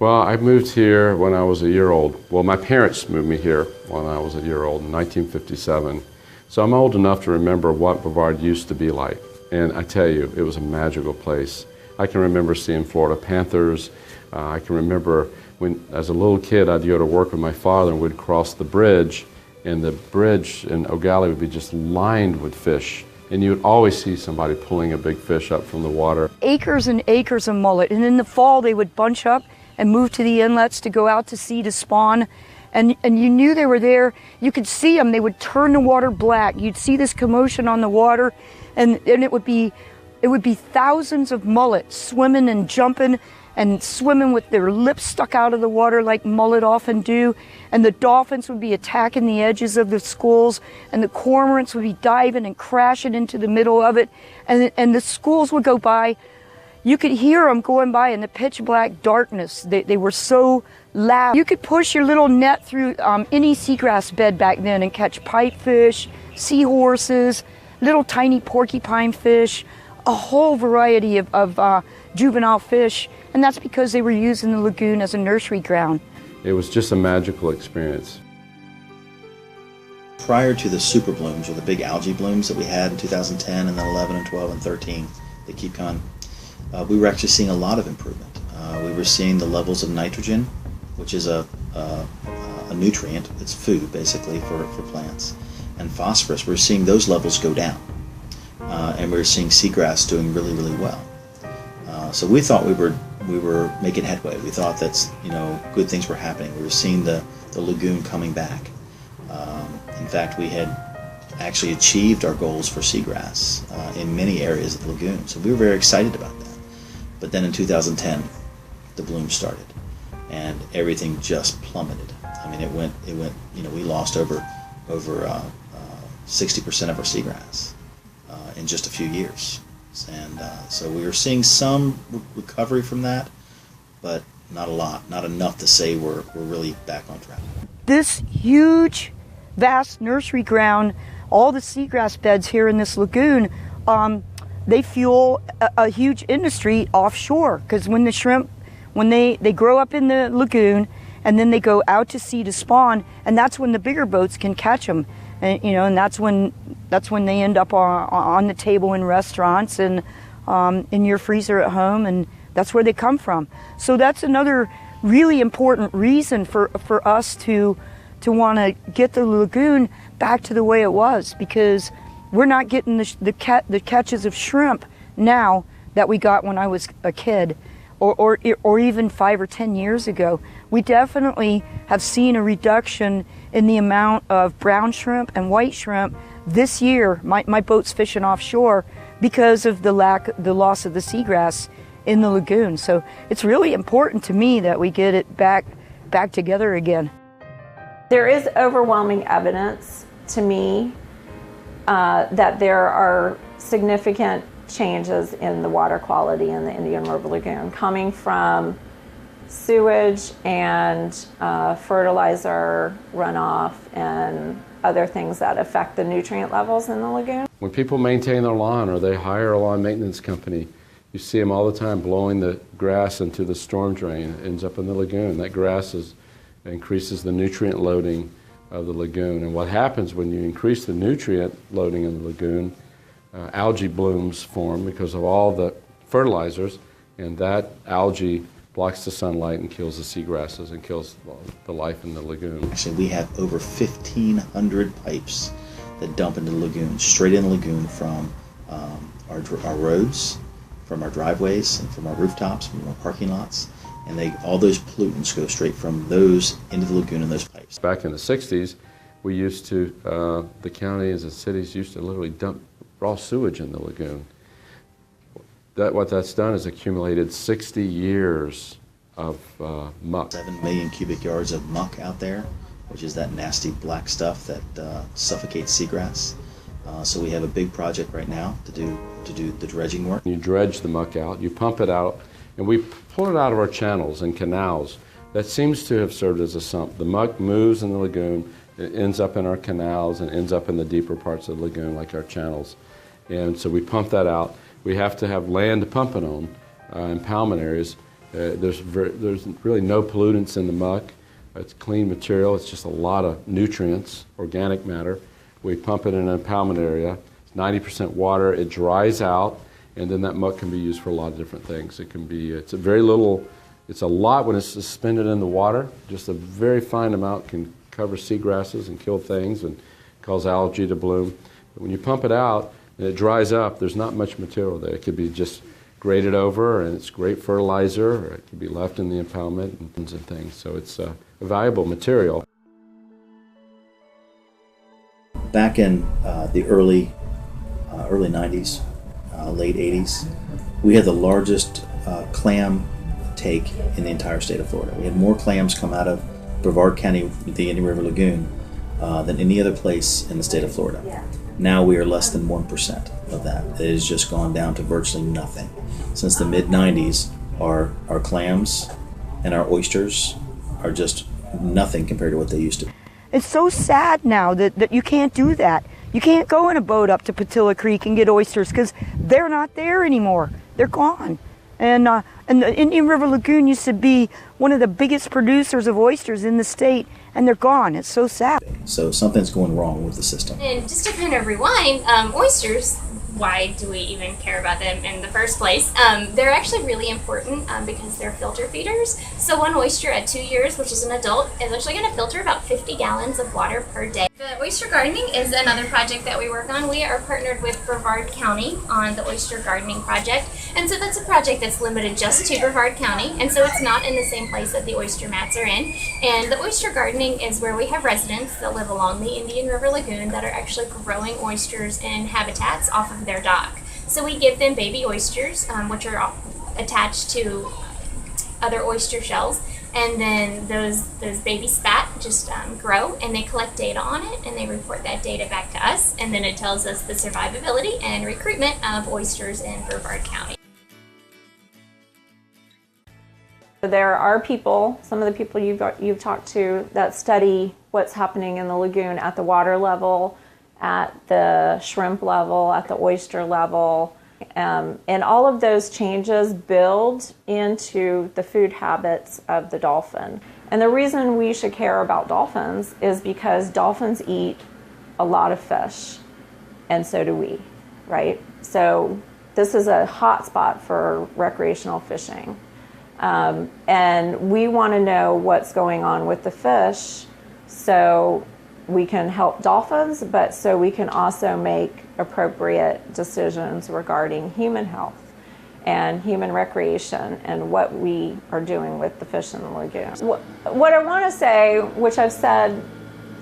Well, I moved here when I was a year old. Well, my parents moved me here when I was a year old in 1957. So I'm old enough to remember what Brevard used to be like. And I tell you, it was a magical place. I can remember seeing Florida panthers. I can remember when, as a little kid, I'd go to work with my father and we'd cross the bridge, and the bridge in O'Galley would be just lined with fish. And you would always see somebody pulling a big fish up from the water. Acres and acres of mullet, and in the fall they would bunch up and move to the inlets to go out to sea to spawn. And you knew they were there. You could see them. They would turn the water black. You'd see this commotion on the water, and it would be thousands of mullets swimming and jumping and swimming with their lips stuck out of the water like mullet often do. And the dolphins would be attacking the edges of the schools, and the cormorants would be diving and crashing into the middle of it. And the schools would go by. You could hear them going by in the pitch black darkness. They were so loud. You could push your little net through any seagrass bed back then and catch pipefish, seahorses, little tiny porcupine fish, a whole variety of juvenile fish. And that's because they were using the lagoon as a nursery ground. It was just a magical experience. Prior to the super blooms, or the big algae blooms that we had in 2010 and then 11 and 12 and 13, they keep coming. We were actually seeing a lot of improvement. We were seeing the levels of nitrogen, which is a nutrient, it's food basically for plants, and phosphorus. We were seeing those levels go down. And we were seeing seagrass doing really, really well. So we thought we were making headway. We thought that's, good things were happening. We were seeing the lagoon coming back. In fact, we had actually achieved our goals for seagrass in many areas of the lagoon. So we were very excited about that. But then in 2010, the bloom started, and everything just plummeted. I mean, it went. We lost over 60% of our seagrass in just a few years, and so we were seeing some recovery from that, but not a lot, not enough to say we're really back on track. This huge, vast nursery ground, all the seagrass beds here in this lagoon, they fuel a huge industry offshore, because when the shrimp, when they grow up in the lagoon and then they go out to sea to spawn, and that's when the bigger boats can catch them, and that's when they end up on the table in restaurants and in your freezer at home, and that's where they come from. So that's another really important reason for us to want to get the lagoon back to the way it was, because we're not getting the catches of shrimp now that we got when I was a kid, or even 5 or 10 years ago. We definitely have seen a reduction in the amount of brown shrimp and white shrimp this year. My boat's fishing offshore because of the loss of the seagrass in the lagoon. So it's really important to me that we get it back together again. There is overwhelming evidence to me that there are significant changes in the water quality in the Indian River Lagoon coming from sewage and fertilizer runoff and other things that affect the nutrient levels in the lagoon. When people maintain their lawn or they hire a lawn maintenance company, you see them all the time blowing the grass into the storm drain. It ends up in the lagoon. That grass increases the nutrient loading of the lagoon. And what happens when you increase the nutrient loading in the lagoon, algae blooms form because of all the fertilizers, and that algae blocks the sunlight and kills the seagrasses and kills the life in the lagoon. Actually, we have over 1,500 pipes that dump into the lagoon, straight in the lagoon from our roads, from our driveways, and from our rooftops, from our parking lots. And all those pollutants go straight from those into the lagoon in those pipes. Back in the 60s, we used to, the counties and cities used to literally dump raw sewage in the lagoon. What that's done is accumulated 60 years of muck. 7 million cubic yards of muck out there, which is that nasty black stuff that suffocates seagrass. So we have a big project right now to do the dredging work. You dredge the muck out, you pump it out, and we pull it out of our channels and canals. That seems to have served as a sump. The muck moves in the lagoon, it ends up in our canals and ends up in the deeper parts of the lagoon, like our channels. And so we pump that out. We have to have land to pump it on, impoundment areas, There's really no pollutants in the muck. It's clean material. It's just a lot of nutrients, organic matter. We pump it in an impoundment area. It's 90% water. It dries out, and then that muck can be used for a lot of different things. It can be, it's a very little, it's a lot when it's suspended in the water. Just a very fine amount can cover seagrasses and kill things and cause algae to bloom. But when you pump it out and it dries up, there's not much material there. It could be just graded over, and it's great fertilizer, or it could be left in the impoundment and things. So it's a valuable material. Back in the early 90s, late 80s, we had the largest clam take in the entire state of Florida. We had more clams come out of Brevard County, the Indian River Lagoon, than any other place in the state of Florida. Yeah. Now we are less than 1% of that. It has just gone down to virtually nothing. Since the mid-90s, our clams and our oysters are just nothing compared to what they used to be. It's so sad now that you can't do that. You can't go in a boat up to Patilla Creek and get oysters because they're not there anymore. They're gone. And the Indian River Lagoon used to be one of the biggest producers of oysters in the state, and they're gone. It's so sad. So something's going wrong with the system. And just to kind of rewind, oysters, why do we even care about them in the first place? They're actually really important because they're filter feeders. So one oyster at 2 years, which is an adult, is actually going to filter about 50 gallons of water per day. The oyster gardening is another project that we work on. We are partnered with Brevard County on the oyster gardening project. And so that's a project that's limited just to Brevard County. And so it's not in the same place that the oyster mats are in. And the oyster gardening is where we have residents that live along the Indian River Lagoon that are actually growing oysters in habitats off of their dock. So we give them baby oysters, which are attached to other oyster shells, and then those baby spat just grow, and they collect data on it, and they report that data back to us, and then it tells us the survivability and recruitment of oysters in Brevard County. There are people, some of the people you've talked to, that study what's happening in the lagoon at the water level, at the shrimp level, at the oyster level, and all of those changes build into the food habits of the dolphin. And the reason we should care about dolphins is because dolphins eat a lot of fish, and so do we, right? So this is a hot spot for recreational fishing. And we want to know what's going on with the fish so we can help dolphins, but so we can also make appropriate decisions regarding human health and human recreation and what we are doing with the fish in the lagoon. What I want to say, which I've said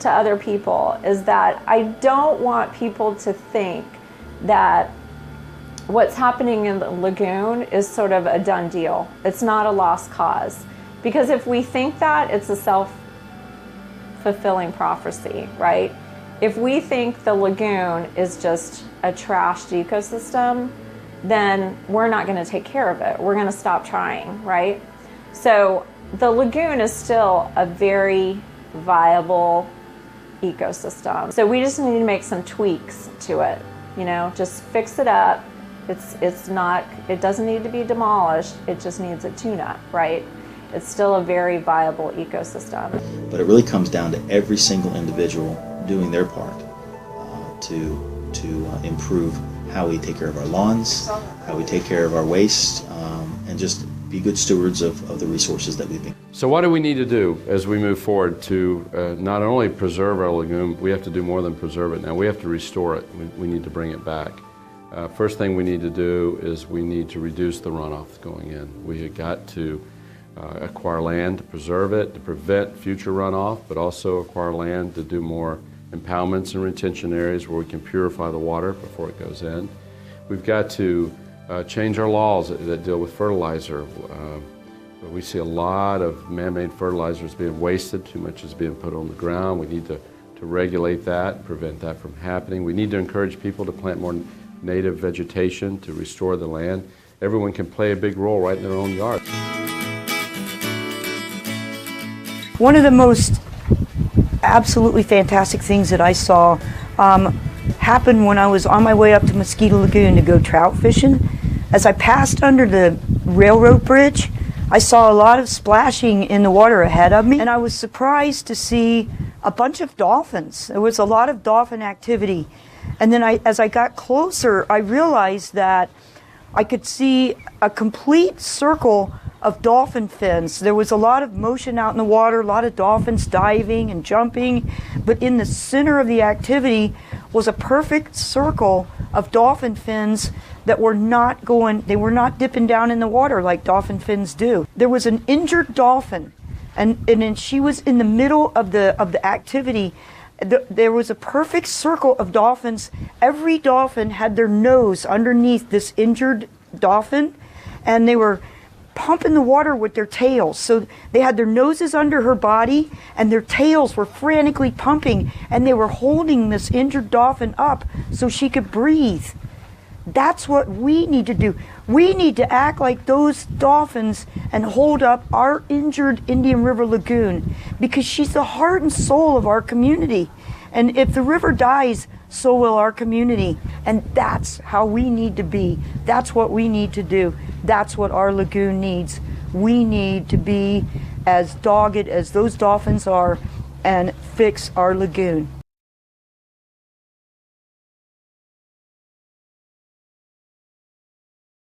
to other people, is that I don't want people to think that what's happening in the lagoon is sort of a done deal. It's not a lost cause. Because if we think that, it's a self-fulfilling prophecy, right? If we think the lagoon is just a trashed ecosystem, then we're not going to take care of it. We're going to stop trying, right? So the lagoon is still a very viable ecosystem. So we just need to make some tweaks to it, you know, just fix it up. It doesn't need to be demolished, it just needs a tune-up, right? It's still a very viable ecosystem. But it really comes down to every single individual doing their part to improve how we take care of our lawns, how we take care of our waste, and just be good stewards of the resources that we've been. So what do we need to do as we move forward to not only preserve our lagoon, we have to do more than preserve it now, we have to restore it, we need to bring it back. First thing we need to do is we need to reduce the runoff going in. We have got to acquire land to preserve it, to prevent future runoff, but also acquire land to do more impoundments and retention areas where we can purify the water before it goes in. We've got to change our laws that deal with fertilizer. We see a lot of man-made fertilizers being wasted, too much is being put on the ground. We need to regulate that, prevent that from happening. We need to encourage people to plant more native vegetation to restore the land. Everyone can play a big role right in their own yard. One of the most absolutely fantastic things that I saw happened when I was on my way up to Mosquito Lagoon to go trout fishing. As I passed under the railroad bridge, I saw a lot of splashing in the water ahead of me, and I was surprised to see a bunch of dolphins. There was a lot of dolphin activity. And then as I got closer, I realized that I could see a complete circle of dolphin fins. There was a lot of motion out in the water, a lot of dolphins diving and jumping, but in the center of the activity was a perfect circle of dolphin fins that were not dipping down in the water like dolphin fins do. There was an injured dolphin, and then she was in the middle of the activity. There was a perfect circle of dolphins. Every dolphin had their nose underneath this injured dolphin, and they were pumping the water with their tails. So they had their noses under her body, and their tails were frantically pumping, and they were holding this injured dolphin up so she could breathe. That's what we need to do. We need to act like those dolphins and hold up our injured Indian River Lagoon, because she's the heart and soul of our community. And if the river dies, so will our community. And that's how we need to be. That's what we need to do. That's what our lagoon needs. We need to be as dogged as those dolphins are and fix our lagoon.